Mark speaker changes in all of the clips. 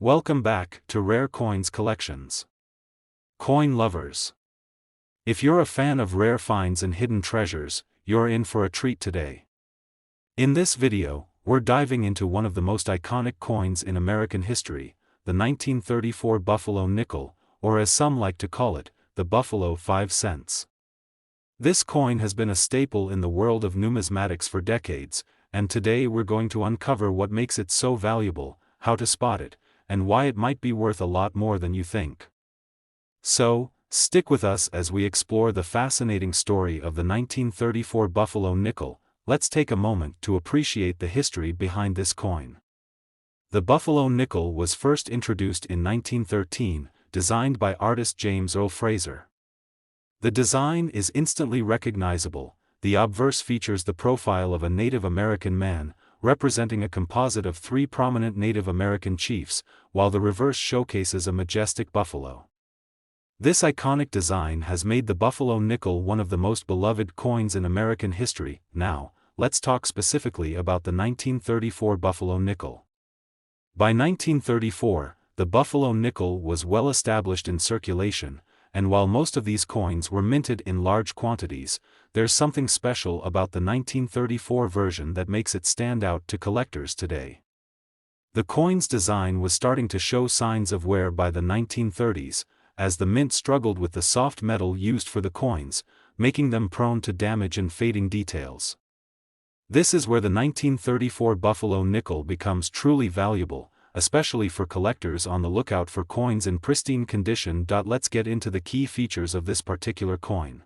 Speaker 1: Welcome back to Rare Coins Collections. Coin lovers. If you're a fan of rare finds and hidden treasures, you're in for a treat today. In this video, we're diving into one of the most iconic coins in American history, the 1934 Buffalo nickel, or as some like to call it, the Buffalo 5 cents. This coin has been a staple in the world of numismatics for decades, and today we're going to uncover what makes it so valuable, how to spot it, and why it might be worth a lot more than you think. So, stick with us as we explore the fascinating story of the 1934 Buffalo nickel. Let's take a moment to appreciate the history behind this coin. The Buffalo nickel was first introduced in 1913, designed by artist James Earl Fraser. The design is instantly recognizable. The obverse features the profile of a Native American man, representing a composite of three prominent Native American chiefs, while the reverse showcases a majestic buffalo. This iconic design has made the Buffalo nickel one of the most beloved coins in American history. Now, let's talk specifically about the 1934 Buffalo nickel. By 1934, the Buffalo nickel was well established in circulation, and while most of these coins were minted in large quantities, there's something special about the 1934 version that makes it stand out to collectors today. The coin's design was starting to show signs of wear by the 1930s, as the mint struggled with the soft metal used for the coins, making them prone to damage and fading details. This is where the 1934 Buffalo nickel becomes truly valuable, especially for collectors on the lookout for coins in pristine condition. Let's get into the key features of this particular coin.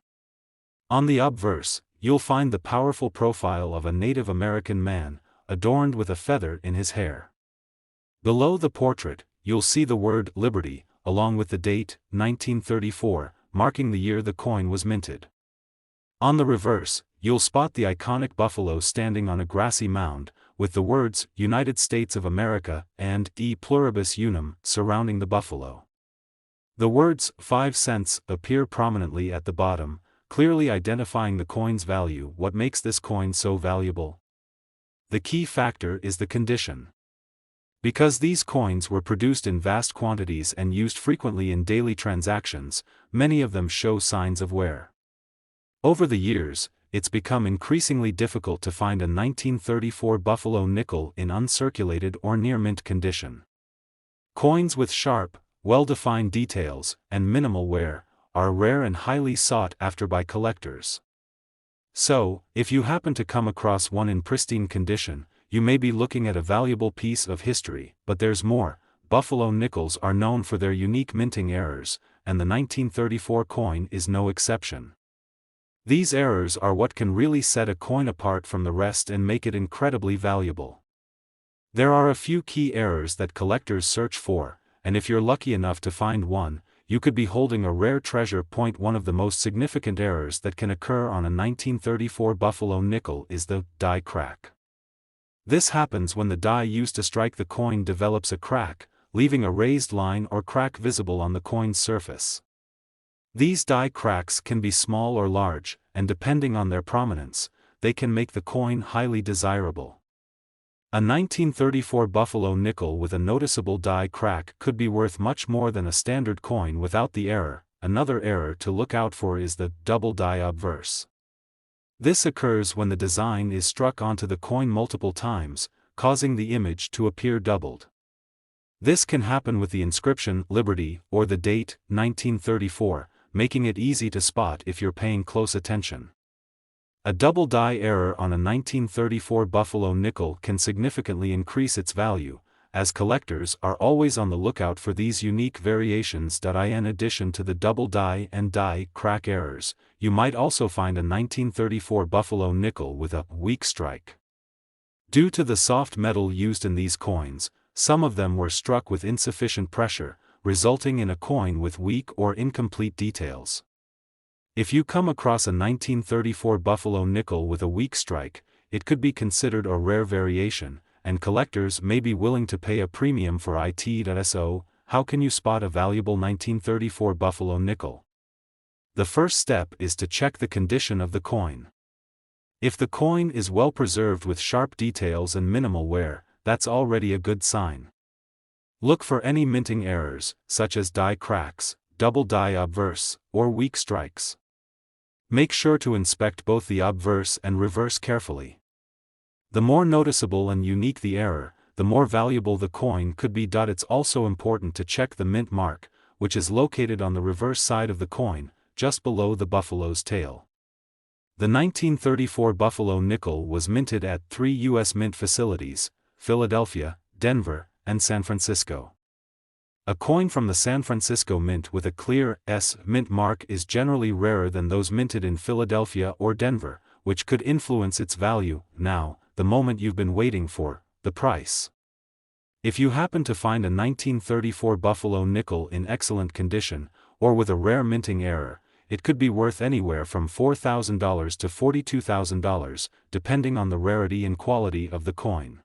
Speaker 1: On the obverse, you'll find the powerful profile of a Native American man, adorned with a feather in his hair. Below the portrait, you'll see the word Liberty, along with the date, 1934, marking the year the coin was minted. On the reverse, you'll spot the iconic buffalo standing on a grassy mound, with the words United States of America and E pluribus unum surrounding the buffalo. The words 5 cents appear prominently at the bottom, clearly identifying the coin's value. What makes this coin so valuable? The key factor is the condition. Because these coins were produced in vast quantities and used frequently in daily transactions, many of them show signs of wear. Over the years, it's become increasingly difficult to find a 1934 Buffalo nickel in uncirculated or near-mint condition. Coins with sharp, well-defined details, and minimal wear, are rare and highly sought after by collectors. So, if you happen to come across one in pristine condition, you may be looking at a valuable piece of history. But there's more. Buffalo nickels are known for their unique minting errors, and the 1934 coin is no exception. These errors are what can really set a coin apart from the rest and make it incredibly valuable. There are a few key errors that collectors search for, and if you're lucky enough to find one, you could be holding a rare treasure. One of the most significant errors that can occur on a 1934 Buffalo nickel is the die crack. This happens when the die used to strike the coin develops a crack, leaving a raised line or crack visible on the coin's surface. These die cracks can be small or large, and depending on their prominence, they can make the coin highly desirable. A 1934 Buffalo nickel with a noticeable die crack could be worth much more than a standard coin without the error. Another error to look out for is the double die obverse. This occurs when the design is struck onto the coin multiple times, causing the image to appear doubled. This can happen with the inscription Liberty or the date 1934, making it easy to spot if you're paying close attention. A double die error on a 1934 Buffalo nickel can significantly increase its value, as collectors are always on the lookout for these unique variations. In addition to the double die and die crack errors, you might also find a 1934 Buffalo nickel with a weak strike. Due to the soft metal used in these coins, some of them were struck with insufficient pressure, resulting in a coin with weak or incomplete details. If you come across a 1934 Buffalo nickel with a weak strike, it could be considered a rare variation, and collectors may be willing to pay a premium for it. So, how can you spot a valuable 1934 Buffalo nickel? The first step is to check the condition of the coin. If the coin is well preserved with sharp details and minimal wear, that's already a good sign. Look for any minting errors, such as die cracks, double die obverse, or weak strikes. Make sure to inspect both the obverse and reverse carefully. The more noticeable and unique the error, the more valuable the coin could be. It's also important to check the mint mark, which is located on the reverse side of the coin, just below the buffalo's tail. The 1934 Buffalo nickel was minted at 3 U.S. mint facilities: Philadelphia, Denver, and San Francisco. A coin from the San Francisco Mint with a clear S mint mark is generally rarer than those minted in Philadelphia or Denver, which could influence its value. Now, the moment you've been waiting for, the price. If you happen to find a 1934 Buffalo nickel in excellent condition, or with a rare minting error, it could be worth anywhere from $4,000 to $42,000, depending on the rarity and quality of the coin.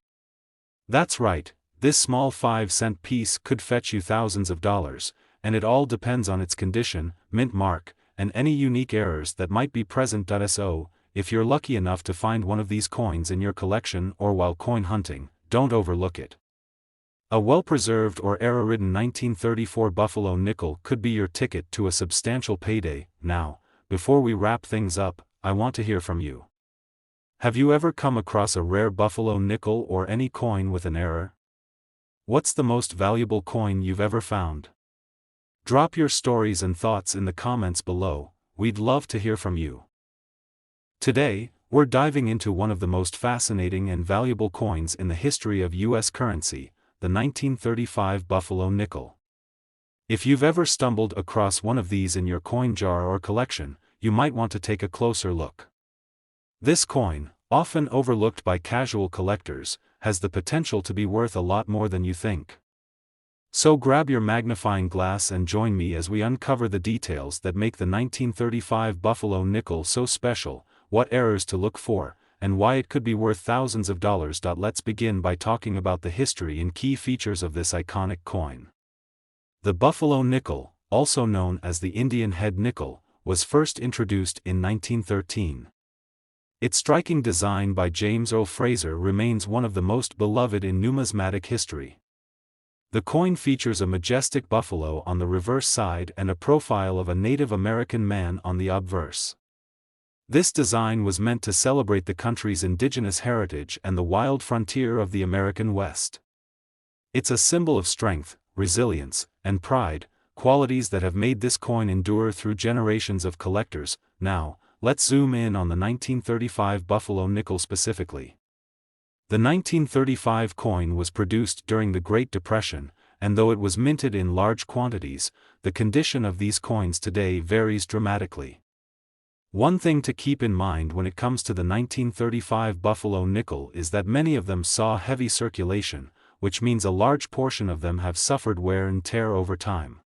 Speaker 1: That's right. This small 5-cent piece could fetch you thousands of dollars, and it all depends on its condition, mint mark, and any unique errors that might be present. So, if you're lucky enough to find one of these coins in your collection or while coin hunting, don't overlook it. A well-preserved or error-ridden 1934 Buffalo nickel could be your ticket to a substantial payday. Now, before we wrap things up, I want to hear from you. Have you ever come across a rare Buffalo nickel or any coin with an error? What's the most valuable coin you've ever found? Drop your stories and thoughts in the comments below. We'd love to hear from you. Today, we're diving into one of the most fascinating and valuable coins in the history of U.S. currency, the 1935 Buffalo nickel. If you've ever stumbled across one of these in your coin jar or collection, you might want to take a closer look. This coin, often overlooked by casual collectors, has the potential to be worth a lot more than you think. So grab your magnifying glass and join me as we uncover the details that make the 1935 Buffalo nickel so special, what errors to look for, and why it could be worth thousands of dollars. Let's begin by talking about the history and key features of this iconic coin. The Buffalo nickel, also known as the Indian head nickel, was first introduced in 1913. Its striking design by James Earl Fraser remains one of the most beloved in numismatic history. The coin features a majestic buffalo on the reverse side and a profile of a Native American man on the obverse. This design was meant to celebrate the country's indigenous heritage and the wild frontier of the American West. It's a symbol of strength, resilience, and pride, qualities that have made this coin endure through generations of collectors. Now, let's zoom in on the 1935 Buffalo nickel specifically. The 1935 coin was produced during the Great Depression, and though it was minted in large quantities, the condition of these coins today varies dramatically. One thing to keep in mind when it comes to the 1935 Buffalo nickel is that many of them saw heavy circulation, which means a large portion of them have suffered wear and tear over time.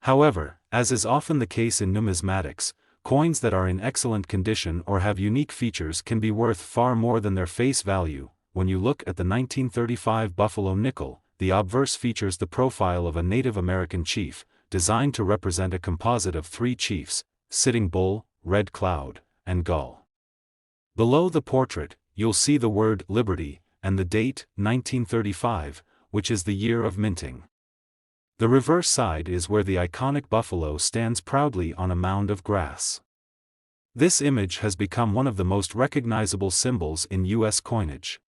Speaker 1: However, as is often the case in numismatics, coins that are in excellent condition or have unique features can be worth far more than their face value. When you look at the 1935 Buffalo nickel, the obverse features the profile of a Native American chief, designed to represent a composite of 3 chiefs: Sitting Bull, Red Cloud, and Gull. Below the portrait, you'll see the word Liberty, and the date, 1935, which is the year of minting. The reverse side is where the iconic buffalo stands proudly on a mound of grass. This image has become one of the most recognizable symbols in U.S. coinage.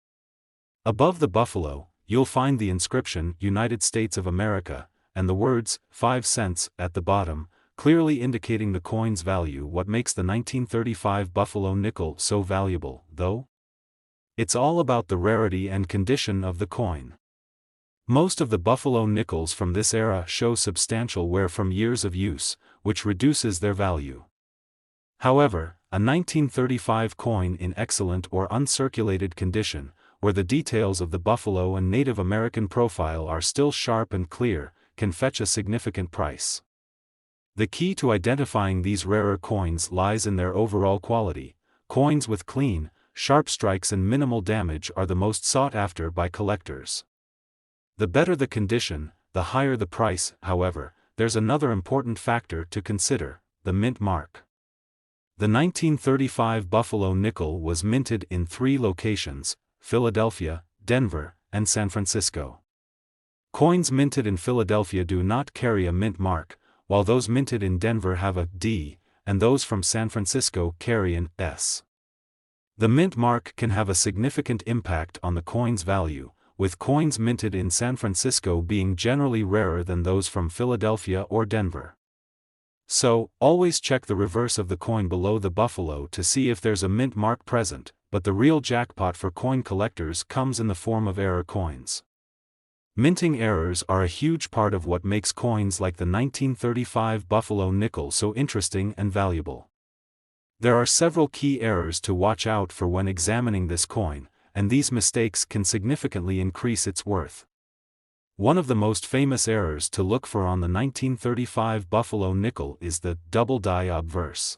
Speaker 1: Above the buffalo, you'll find the inscription United States of America, and the words 5 cents at the bottom, clearly indicating the coin's value. What makes the 1935 Buffalo nickel so valuable, though? It's all about the rarity and condition of the coin. Most of the Buffalo nickels from this era show substantial wear from years of use, which reduces their value. However, a 1935 coin in excellent or uncirculated condition, where the details of the buffalo and Native American profile are still sharp and clear, can fetch a significant price. The key to identifying these rarer coins lies in their overall quality. Coins with clean, sharp strikes and minimal damage are the most sought after by collectors. The better the condition, the higher the price. However, there's another important factor to consider: the mint mark. The 1935 Buffalo nickel was minted in 3 locations: Philadelphia, Denver, and San Francisco. Coins minted in Philadelphia do not carry a mint mark, while those minted in Denver have a D, and those from San Francisco carry an S. The mint mark can have a significant impact on the coin's value, with coins minted in San Francisco being generally rarer than those from Philadelphia or Denver. So, always check the reverse of the coin below the buffalo to see if there's a mint mark present, but the real jackpot for coin collectors comes in the form of error coins. Minting errors are a huge part of what makes coins like the 1935 Buffalo nickel so interesting and valuable. There are several key errors to watch out for when examining this coin, and these mistakes can significantly increase its worth. One of the most famous errors to look for on the 1935 Buffalo nickel is the double die obverse.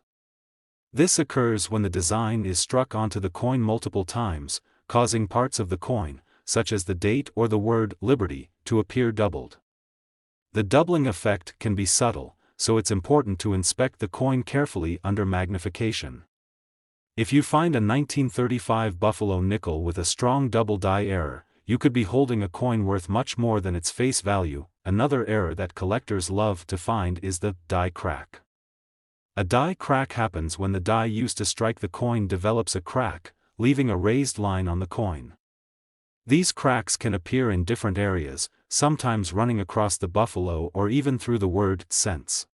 Speaker 1: This occurs when the design is struck onto the coin multiple times, causing parts of the coin, such as the date or the word Liberty, to appear doubled. The doubling effect can be subtle, so it's important to inspect the coin carefully under magnification. If you find a 1935 Buffalo nickel with a strong double die error, you could be holding a coin worth much more than its face value. Another error that collectors love to find is the die crack. A die crack happens when the die used to strike the coin develops a crack, leaving a raised line on the coin. These cracks can appear in different areas, sometimes running across the buffalo or even through the word cents.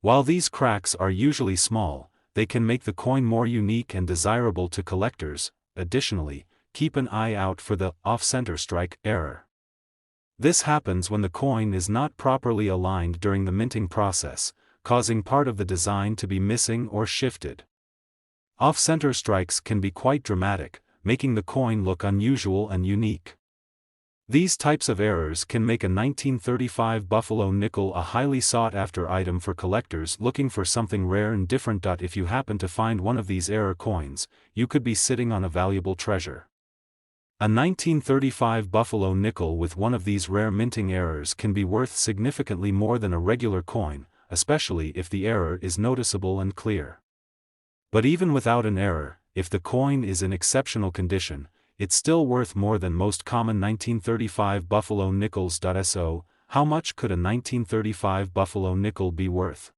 Speaker 1: While these cracks are usually small, they can make the coin more unique and desirable to collectors. Additionally, keep an eye out for the off-center strike error. This happens when the coin is not properly aligned during the minting process, causing part of the design to be missing or shifted. Off-center strikes can be quite dramatic, making the coin look unusual and unique. These types of errors can make a 1935 Buffalo nickel a highly sought-after item for collectors looking for something rare and different. If you happen to find one of these error coins, you could be sitting on a valuable treasure. A 1935 Buffalo nickel with one of these rare minting errors can be worth significantly more than a regular coin, especially if the error is noticeable and clear. But even without an error, if the coin is in exceptional condition, it's still worth more than most common 1935 Buffalo nickels. So, how much could a 1935 Buffalo nickel be worth?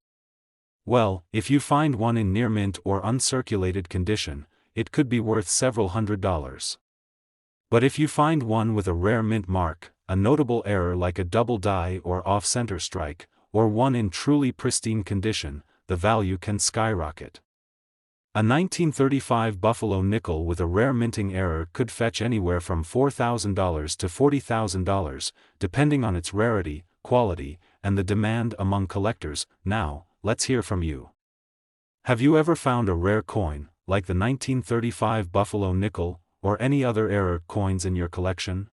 Speaker 1: Well, if you find one in near mint or uncirculated condition, it could be worth several $100s. But if you find one with a rare mint mark, a notable error like a double die or off-center strike, or one in truly pristine condition, the value can skyrocket. A 1935 Buffalo nickel with a rare minting error could fetch anywhere from $4,000 to $40,000, depending on its rarity, quality, and the demand among collectors. Now, let's hear from you. Have you ever found a rare coin, like the 1935 Buffalo nickel, or any other error coins in your collection?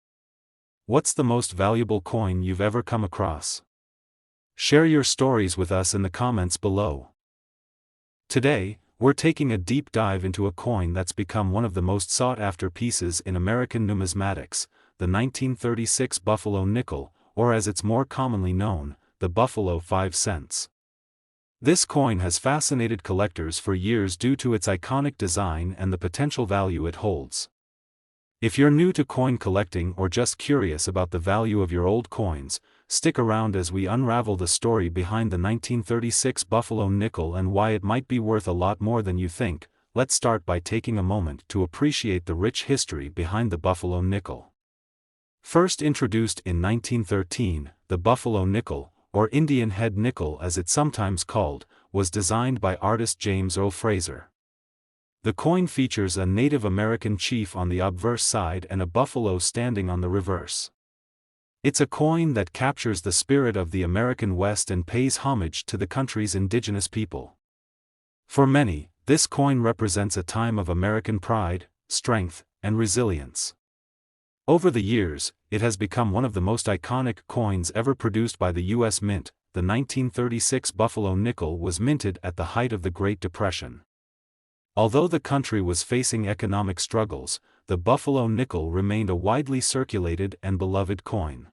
Speaker 1: What's the most valuable coin you've ever come across? Share your stories with us in the comments below. Today, we're taking a deep dive into a coin that's become one of the most sought-after pieces in American numismatics, the 1936 Buffalo nickel, or as it's more commonly known, the Buffalo 5 cents. This coin has fascinated collectors for years due to its iconic design and the potential value it holds. If you're new to coin collecting or just curious about the value of your old coins, stick around as we unravel the story behind the 1936 Buffalo nickel and why it might be worth a lot more than you think. Let's start by taking a moment to appreciate the rich history behind the Buffalo nickel. First introduced in 1913, the Buffalo nickel, or Indian head nickel as it's sometimes called, was designed by artist James Earl Fraser. The coin features a Native American chief on the obverse side and a buffalo standing on the reverse. It's a coin that captures the spirit of the American West and pays homage to the country's indigenous people. For many, this coin represents a time of American pride, strength, and resilience. Over the years, it has become one of the most iconic coins ever produced by the U.S. Mint. The 1936 Buffalo nickel was minted at the height of the Great Depression. Although the country was facing economic struggles, the Buffalo nickel remained a widely circulated and beloved coin.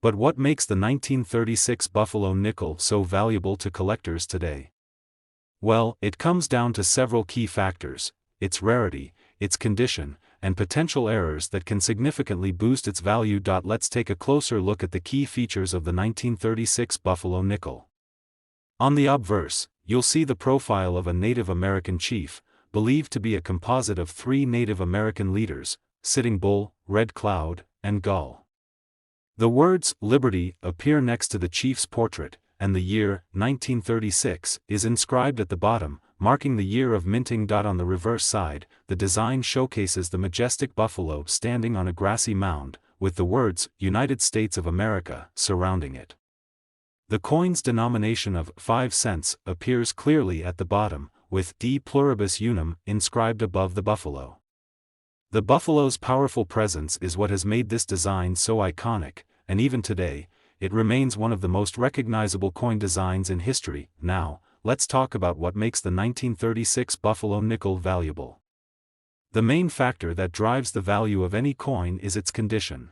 Speaker 1: But what makes the 1936 Buffalo nickel so valuable to collectors today? Well, it comes down to several key factors: its rarity, its condition, and potential errors that can significantly boost its value. Let's take a closer look at the key features of the 1936 Buffalo nickel. On the obverse, you'll see the profile of a Native American chief, believed to be a composite of 3 Native American leaders: Sitting Bull, Red Cloud, and Gull. The words "Liberty" appear next to the chief's portrait, and the year 1936 is inscribed at the bottom, marking the year of minting. On the reverse side, the design showcases the majestic buffalo standing on a grassy mound, with the words "United States of America" surrounding it. The coin's denomination of 5 cents appears clearly at the bottom, with "De Pluribus Unum" inscribed above the buffalo. The buffalo's powerful presence is what has made this design so iconic, and even today, it remains one of the most recognizable coin designs in history. Now, let's talk about what makes the 1936 Buffalo nickel valuable. The main factor that drives the value of any coin is its condition.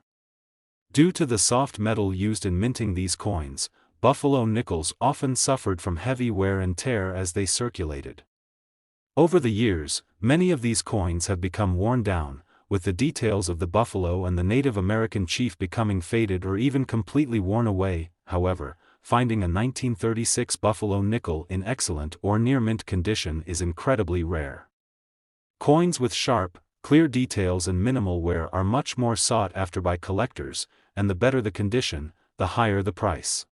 Speaker 1: Due to the soft metal used in minting these coins, Buffalo nickels often suffered from heavy wear and tear as they circulated. Over the years, many of these coins have become worn down, with the details of the buffalo and the Native American chief becoming faded or even completely worn away. However, finding a 1936 Buffalo nickel in excellent or near-mint condition is incredibly rare. Coins with sharp, clear details and minimal wear are much more sought after by collectors, and the better the condition, the higher the price.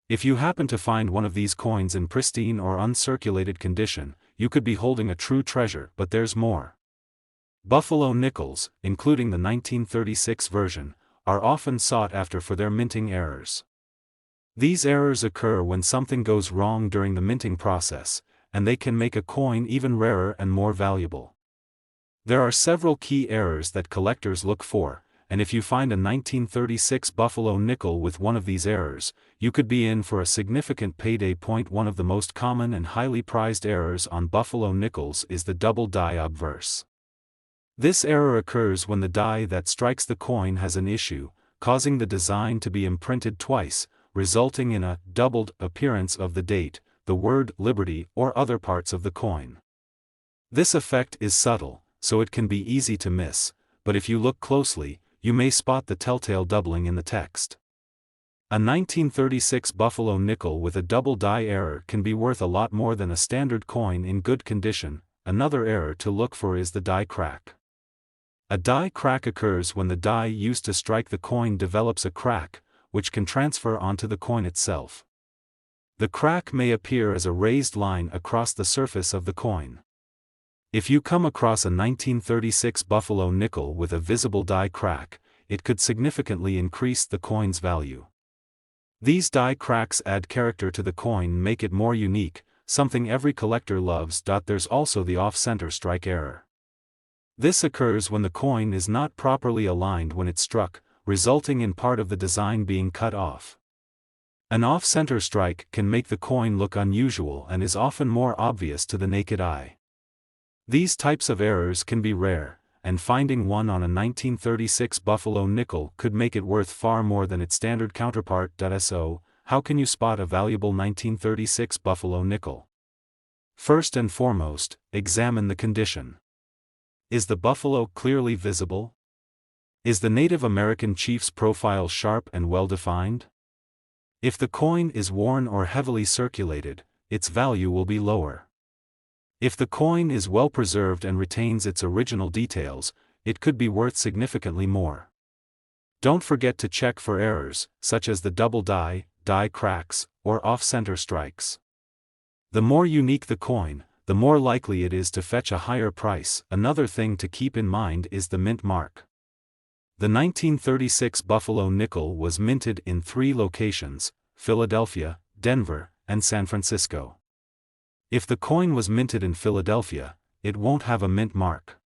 Speaker 1: If you happen to find one of these coins in pristine or uncirculated condition, you could be holding a true treasure. But there's more. Buffalo nickels, including the 1936 version, are often sought after for their minting errors. These errors occur when something goes wrong during the minting process, and they can make a coin even rarer and more valuable. There are several key errors that collectors look for, and if you find a 1936 Buffalo nickel with one of these errors, you could be in for a significant payday. One of the most common and highly prized errors on Buffalo nickels is the double die obverse. This error occurs when the die that strikes the coin has an issue, causing the design to be imprinted twice, resulting in a doubled appearance of the date, the word "Liberty" or other parts of the coin. This effect is subtle, so it can be easy to miss, but if you look closely, you may spot the telltale doubling in the text. A 1936 Buffalo nickel with a double die error can be worth a lot more than a standard coin in good condition. Another error to look for is the die crack. A die crack occurs when the die used to strike the coin develops a crack, which can transfer onto the coin itself. The crack may appear as a raised line across the surface of the coin. If you come across a 1936 Buffalo nickel with a visible die crack, it could significantly increase the coin's value. These die cracks add character to the coin, make it more unique, something every collector loves. There's also the off-center strike error. This occurs when the coin is not properly aligned when it's struck, resulting in part of the design being cut off. An off-center strike can make the coin look unusual and is often more obvious to the naked eye. These types of errors can be rare, and finding one on a 1936 Buffalo nickel could make it worth far more than its standard counterpart. So, how can you spot a valuable 1936 Buffalo nickel? First and foremost, examine the condition. Is the buffalo clearly visible? Is the Native American chief's profile sharp and well-defined? If the coin is worn or heavily circulated, its value will be lower. If the coin is well preserved and retains its original details, it could be worth significantly more. Don't forget to check for errors, such as the double die, die cracks, or off-center strikes. The more unique the coin, the more likely it is to fetch a higher price. Another thing to keep in mind is the mint mark. The 1936 Buffalo nickel was minted in 3 locations: Philadelphia, Denver, and San Francisco. If the coin was minted in Philadelphia, it won't have a mint mark.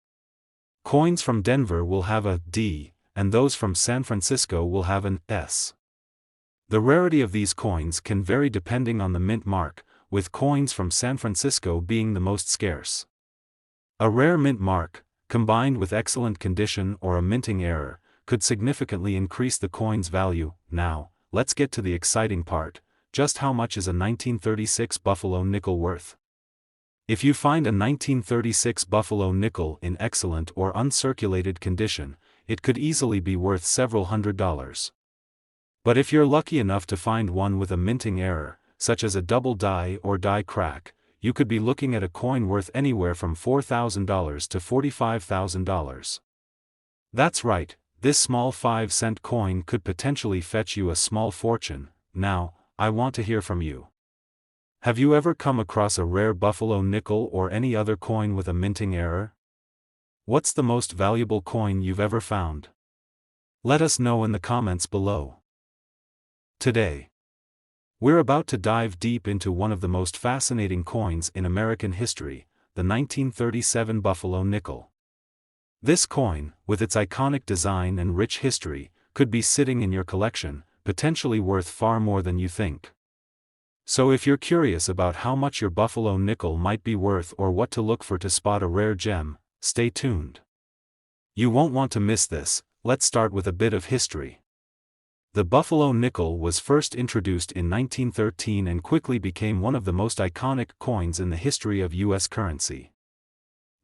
Speaker 1: Coins from Denver will have a D, and those from San Francisco will have an S. The rarity of these coins can vary depending on the mint mark, with coins from San Francisco being the most scarce. A rare mint mark, combined with excellent condition or a minting error, could significantly increase the coin's value. Now, let's get to the exciting part: just how much is a 1936 Buffalo nickel worth? If you find a 1936 Buffalo nickel in excellent or uncirculated condition, it could easily be worth several $100s. But if you're lucky enough to find one with a minting error, such as a double die or die crack, you could be looking at a coin worth anywhere from $4,000 to $45,000. That's right, this small 5-cent coin could potentially fetch you a small fortune. Now, I want to hear from you. Have you ever come across a rare Buffalo nickel or any other coin with a minting error? What's the most valuable coin you've ever found? Let us know in the comments below. Today, we're about to dive deep into one of the most fascinating coins in American history, the 1937 Buffalo nickel. This coin, with its iconic design and rich history, could be sitting in your collection, potentially worth far more than you think. So if you're curious about how much your Buffalo nickel might be worth or what to look for to spot a rare gem, stay tuned. You won't want to miss this. Let's start with a bit of history. The Buffalo nickel was first introduced in 1913 and quickly became one of the most iconic coins in the history of U.S. currency.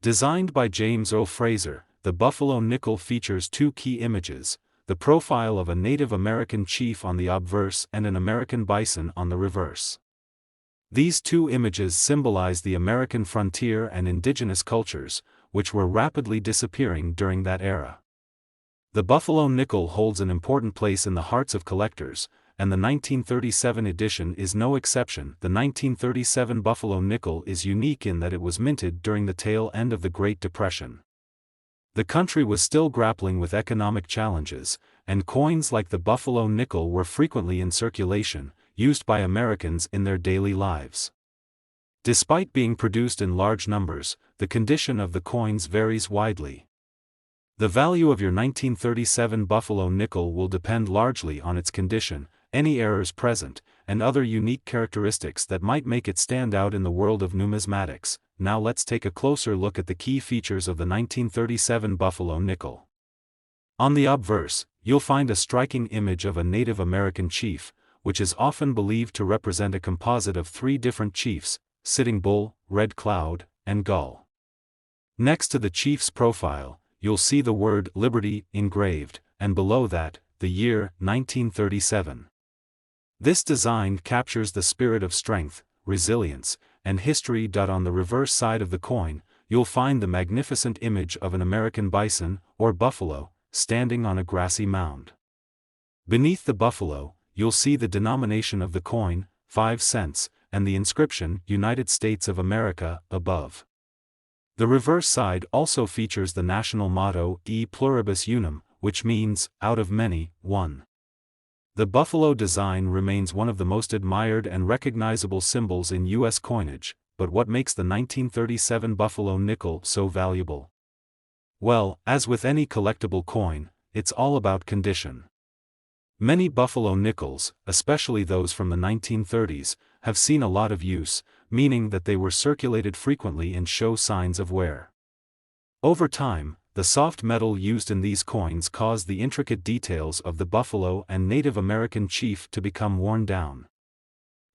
Speaker 1: Designed by James Earl Fraser, the Buffalo nickel features two key images: the profile of a Native American chief on the obverse and an American bison on the reverse. These two images symbolize the American frontier and indigenous cultures, which were rapidly disappearing during that era. The Buffalo nickel holds an important place in the hearts of collectors, and the 1937 edition is no exception. The 1937 Buffalo nickel is unique in that it was minted during the tail end of the Great Depression. The country was still grappling with economic challenges, and coins like the Buffalo nickel were frequently in circulation, used by Americans in their daily lives. Despite being produced in large numbers, the condition of the coins varies widely. The value of your 1937 Buffalo nickel will depend largely on its condition, any errors present, and other unique characteristics that might make it stand out in the world of numismatics. Now let's take a closer look at the key features of the 1937 Buffalo nickel. On the obverse, you'll find a striking image of a Native American chief, which is often believed to represent a composite of three different chiefs: Sitting Bull, Red Cloud, and Gull. Next to the chief's profile, you'll see the word Liberty engraved, and below that, the year 1937. This design captures the spirit of strength, resilience, and history. On the reverse side of the coin, you'll find the magnificent image of an American bison, or buffalo, standing on a grassy mound. Beneath the buffalo, you'll see the denomination of the coin, 5 cents, and the inscription, United States of America, above. The reverse side also features the national motto, E pluribus unum, which means, out of many, one. The buffalo design remains one of the most admired and recognizable symbols in U.S. coinage, but what makes the 1937 Buffalo nickel so valuable? Well, as with any collectible coin, it's all about condition. Many Buffalo nickels, especially those from the 1930s, have seen a lot of use, meaning that they were circulated frequently and show signs of wear. Over time, the soft metal used in these coins caused the intricate details of the buffalo and Native American chief to become worn down.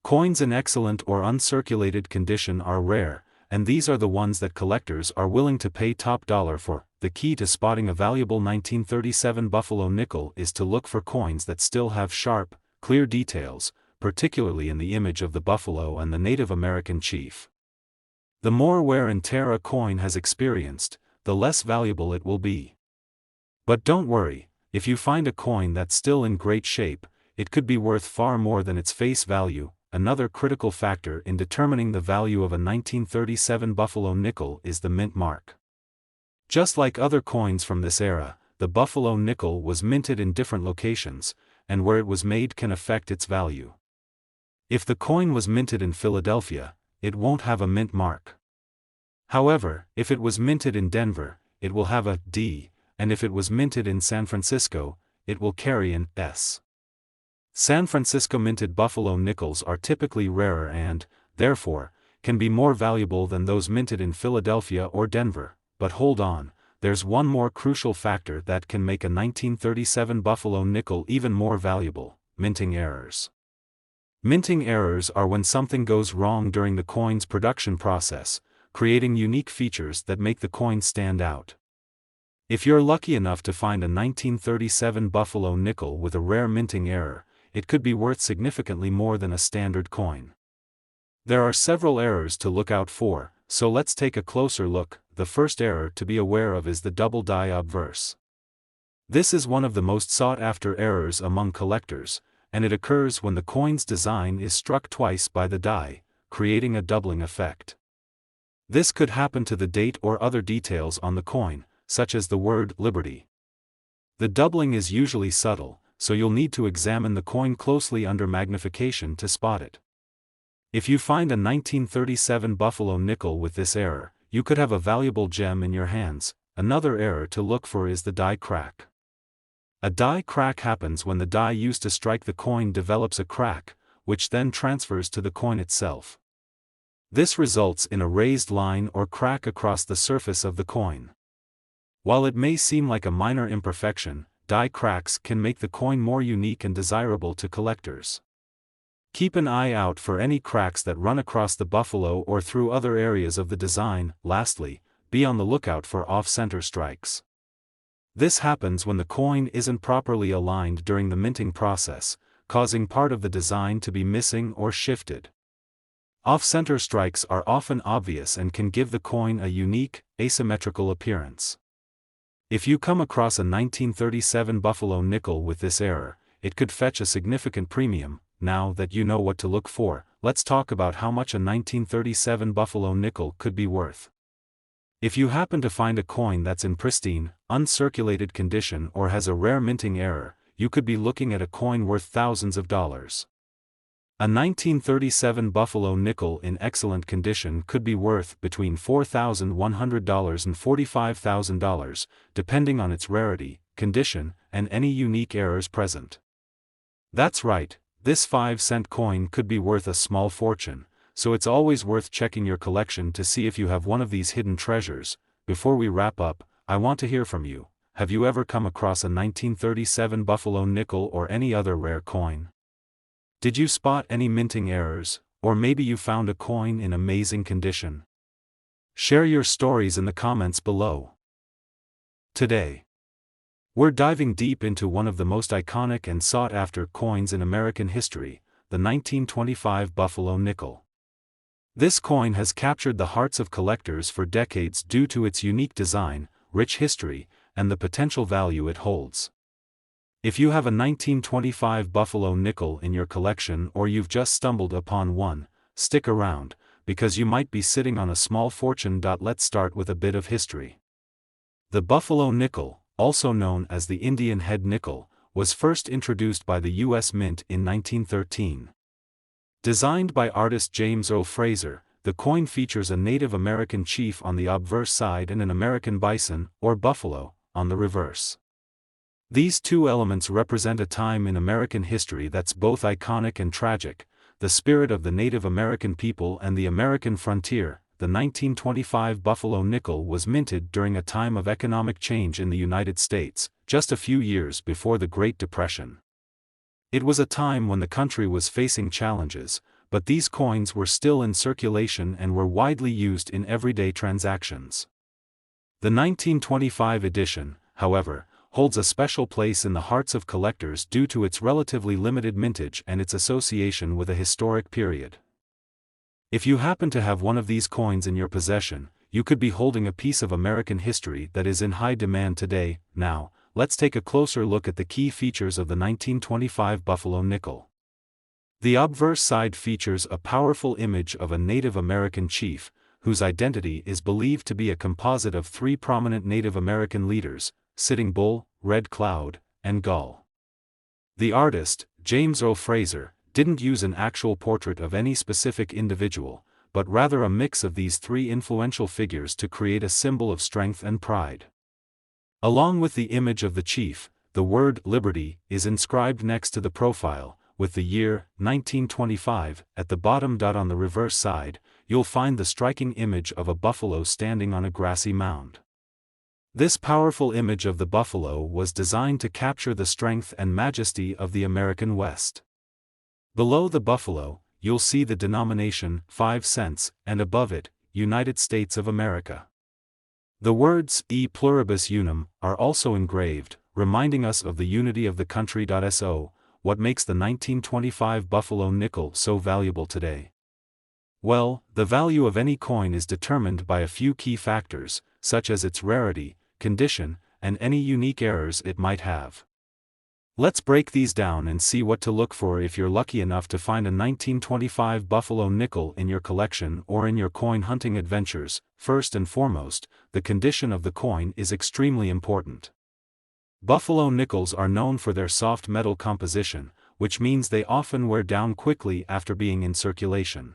Speaker 1: Coins in excellent or uncirculated condition are rare, and these are the ones that collectors are willing to pay top dollar for. The key to spotting a valuable 1937 Buffalo nickel is to look for coins that still have sharp, clear details, particularly in the image of the buffalo and the Native American chief. The more wear and tear a coin has experienced, the less valuable it will be. But don't worry, if you find a coin that's still in great shape, it could be worth far more than its face value. Another critical factor in determining the value of a 1937 Buffalo nickel is the mint mark. Just like other coins from this era, the Buffalo nickel was minted in different locations, and where it was made can affect its value. If the coin was minted in Philadelphia, it won't have a mint mark. However, if it was minted in Denver, it will have a D, and if it was minted in San Francisco, it will carry an S. San Francisco minted Buffalo nickels are typically rarer and, therefore, can be more valuable than those minted in Philadelphia or Denver. But hold on, there's one more crucial factor that can make a 1937 Buffalo nickel even more valuable: minting errors. Minting errors are when something goes wrong during the coin's production process, creating unique features that make the coin stand out. If you're lucky enough to find a 1937 Buffalo nickel with a rare minting error, it could be worth significantly more than a standard coin. There are several errors to look out for, so let's take a closer look. The first error to be aware of is the double die obverse. This is one of the most sought-after errors among collectors, and it occurs when the coin's design is struck twice by the die, creating a doubling effect. This could happen to the date or other details on the coin, such as the word Liberty. The doubling is usually subtle, so you'll need to examine the coin closely under magnification to spot it. If you find a 1937 Buffalo nickel with this error, you could have a valuable gem in your hands. Another error to look for is the die crack. A die crack happens when the die used to strike the coin develops a crack, which then transfers to the coin itself. This results in a raised line or crack across the surface of the coin. While it may seem like a minor imperfection, die cracks can make the coin more unique and desirable to collectors. Keep an eye out for any cracks that run across the buffalo or through other areas of the design. Lastly, be on the lookout for off-center strikes. This happens when the coin isn't properly aligned during the minting process, causing part of the design to be missing or shifted. Off-center strikes are often obvious and can give the coin a unique, asymmetrical appearance. If you come across a 1937 Buffalo nickel with this error, it could fetch a significant premium. Now that you know what to look for, let's talk about how much a 1937 Buffalo nickel could be worth. If you happen to find a coin that's in pristine, uncirculated condition or has a rare minting error, you could be looking at a coin worth thousands of dollars. A 1937 Buffalo nickel in excellent condition could be worth between $4,100 and $45,000, depending on its rarity, condition, and any unique errors present. That's right, this 5-cent coin could be worth a small fortune, so it's always worth checking your collection to see if you have one of these hidden treasures. Before we wrap up, I want to hear from you. Have you ever come across a 1937 Buffalo nickel or any other rare coin? Did you spot any minting errors, or maybe you found a coin in amazing condition? Share your stories in the comments below. Today, we're diving deep into one of the most iconic and sought-after coins in American history, the 1925 Buffalo nickel. This coin has captured the hearts of collectors for decades due to its unique design, rich history, and the potential value it holds. If you have a 1925 Buffalo nickel in your collection or you've just stumbled upon one, stick around, because you might be sitting on a small fortune. Let's start with a bit of history. The Buffalo nickel, also known as the Indian head nickel, was first introduced by the U.S. Mint in 1913. Designed by artist James O. Fraser, the coin features a Native American chief on the obverse side and an American bison, or buffalo, on the reverse. These two elements represent a time in American history that's both iconic and tragic, the spirit of the Native American people and the American frontier. The 1925 Buffalo nickel was minted during a time of economic change in the United States, just a few years before the Great Depression. It was a time when the country was facing challenges, but these coins were still in circulation and were widely used in everyday transactions. The 1925 edition, however, holds a special place in the hearts of collectors due to its relatively limited mintage and its association with a historic period. If you happen to have one of these coins in your possession, you could be holding a piece of American history that is in high demand today. Now, let's take a closer look at the key features of the 1925 Buffalo nickel. The obverse side features a powerful image of a Native American chief, whose identity is believed to be a composite of three prominent Native American leaders: Sitting Bull, Red Cloud, and Gull. The artist, James O. Fraser, didn't use an actual portrait of any specific individual, but rather a mix of these three influential figures to create a symbol of strength and pride. Along with the image of the chief, the word Liberty is inscribed next to the profile, with the year 1925 at the bottom. On the reverse side, you'll find the striking image of a buffalo standing on a grassy mound. This powerful image of the buffalo was designed to capture the strength and majesty of the American West. Below the buffalo, you'll see the denomination 5 cents, and above it, United States of America. The words E pluribus unum are also engraved, reminding us of the unity of the country. So, what makes the 1925 Buffalo nickel so valuable today? Well, the value of any coin is determined by a few key factors, such as its rarity, condition, and any unique errors it might have. Let's break these down and see what to look for if you're lucky enough to find a 1925 Buffalo nickel in your collection or in your coin hunting adventures. First and foremost, the condition of the coin is extremely important. Buffalo nickels are known for their soft metal composition, which means they often wear down quickly after being in circulation.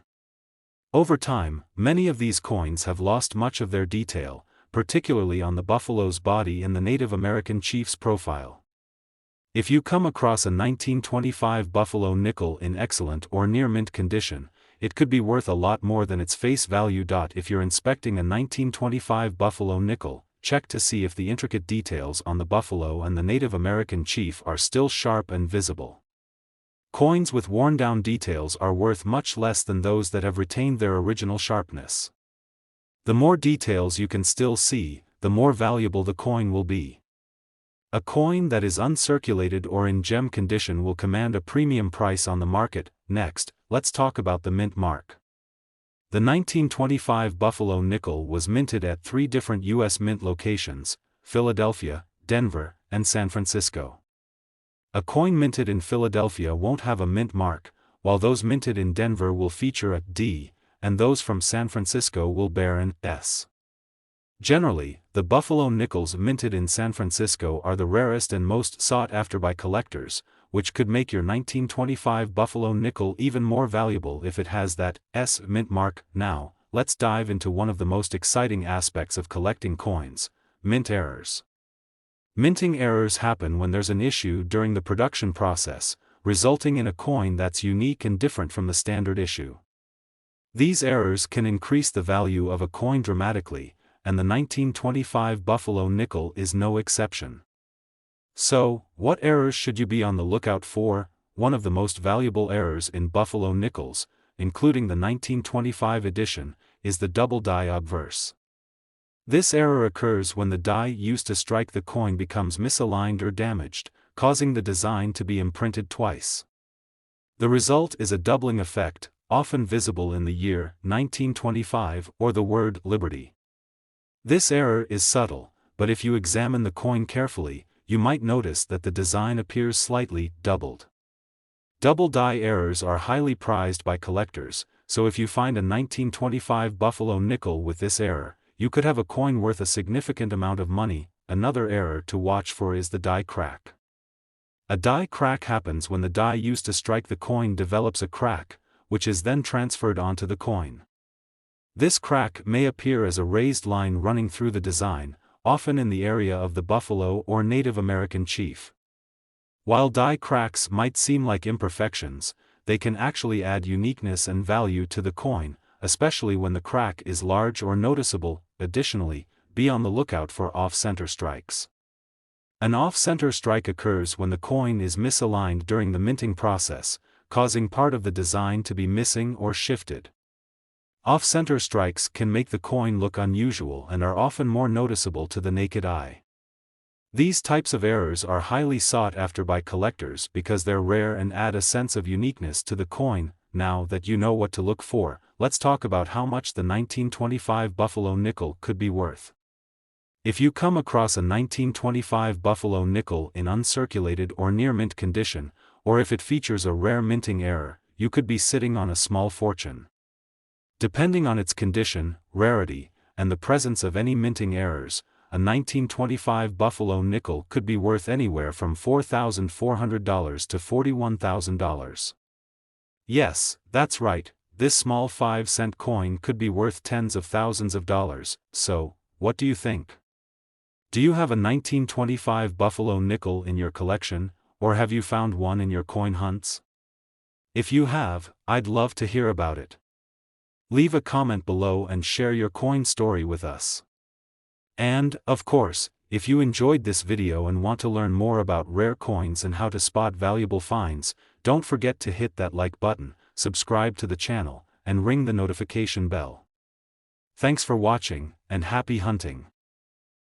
Speaker 1: Over time, many of these coins have lost much of their detail, particularly on the buffalo's body and the Native American chief's profile. If you come across a 1925 Buffalo nickel in excellent or near mint condition, it could be worth a lot more than its face value. If you're inspecting a 1925 Buffalo nickel, check to see if the intricate details on the buffalo and the Native American chief are still sharp and visible. Coins with worn-down details are worth much less than those that have retained their original sharpness. The more details you can still see, the more valuable the coin will be. A coin that is uncirculated or in gem condition will command a premium price on the market. Next, let's talk about the mint mark. The 1925 Buffalo nickel was minted at 3 different U.S. mint locations: Philadelphia, Denver, and San Francisco. A coin minted in Philadelphia won't have a mint mark, while those minted in Denver will feature a D, and those from San Francisco will bear an S. Generally, the Buffalo nickels minted in San Francisco are the rarest and most sought after by collectors, which could make your 1925 Buffalo nickel even more valuable if it has that S mint mark. Now, let's dive into one of the most exciting aspects of collecting coins: mint errors. Minting errors happen when there's an issue during the production process, resulting in a coin that's unique and different from the standard issue. These errors can increase the value of a coin dramatically, and the 1925 Buffalo nickel is no exception. So, what errors should you be on the lookout for? One of the most valuable errors in Buffalo nickels, including the 1925 edition, is the double die obverse. This error occurs when the die used to strike the coin becomes misaligned or damaged, causing the design to be imprinted twice. The result is a doubling effect, often visible in the year 1925 or the word Liberty. This error is subtle, but if you examine the coin carefully, you might notice that the design appears slightly doubled. Double die errors are highly prized by collectors, so if you find a 1925 Buffalo nickel with this error, you could have a coin worth a significant amount of money. Another error to watch for is the die crack. A die crack happens when the die used to strike the coin develops a crack, which is then transferred onto the coin. This crack may appear as a raised line running through the design, often in the area of the buffalo or Native American chief. While die cracks might seem like imperfections, they can actually add uniqueness and value to the coin, especially when the crack is large or noticeable. Additionally, be on the lookout for off-center strikes. An off-center strike occurs when the coin is misaligned during the minting process, causing part of the design to be missing or shifted. Off-center strikes can make the coin look unusual and are often more noticeable to the naked eye. These types of errors are highly sought after by collectors because they're rare and add a sense of uniqueness to the coin. Now that you know what to look for, let's talk about how much the 1925 Buffalo nickel could be worth. If you come across a 1925 Buffalo nickel in uncirculated or near mint condition, or if it features a rare minting error, you could be sitting on a small fortune. Depending on its condition, rarity, and the presence of any minting errors, a 1925 Buffalo nickel could be worth anywhere from $4,400 to $41,000. Yes, that's right, this small 5-cent coin could be worth tens of thousands of dollars. So, what do you think? Do you have a 1925 Buffalo nickel in your collection, or have you found one in your coin hunts? If you have, I'd love to hear about it. Leave a comment below and share your coin story with us. And, of course, if you enjoyed this video and want to learn more about rare coins and how to spot valuable finds, don't forget to hit that like button, subscribe to the channel, and ring the notification bell. Thanks for watching, and happy hunting.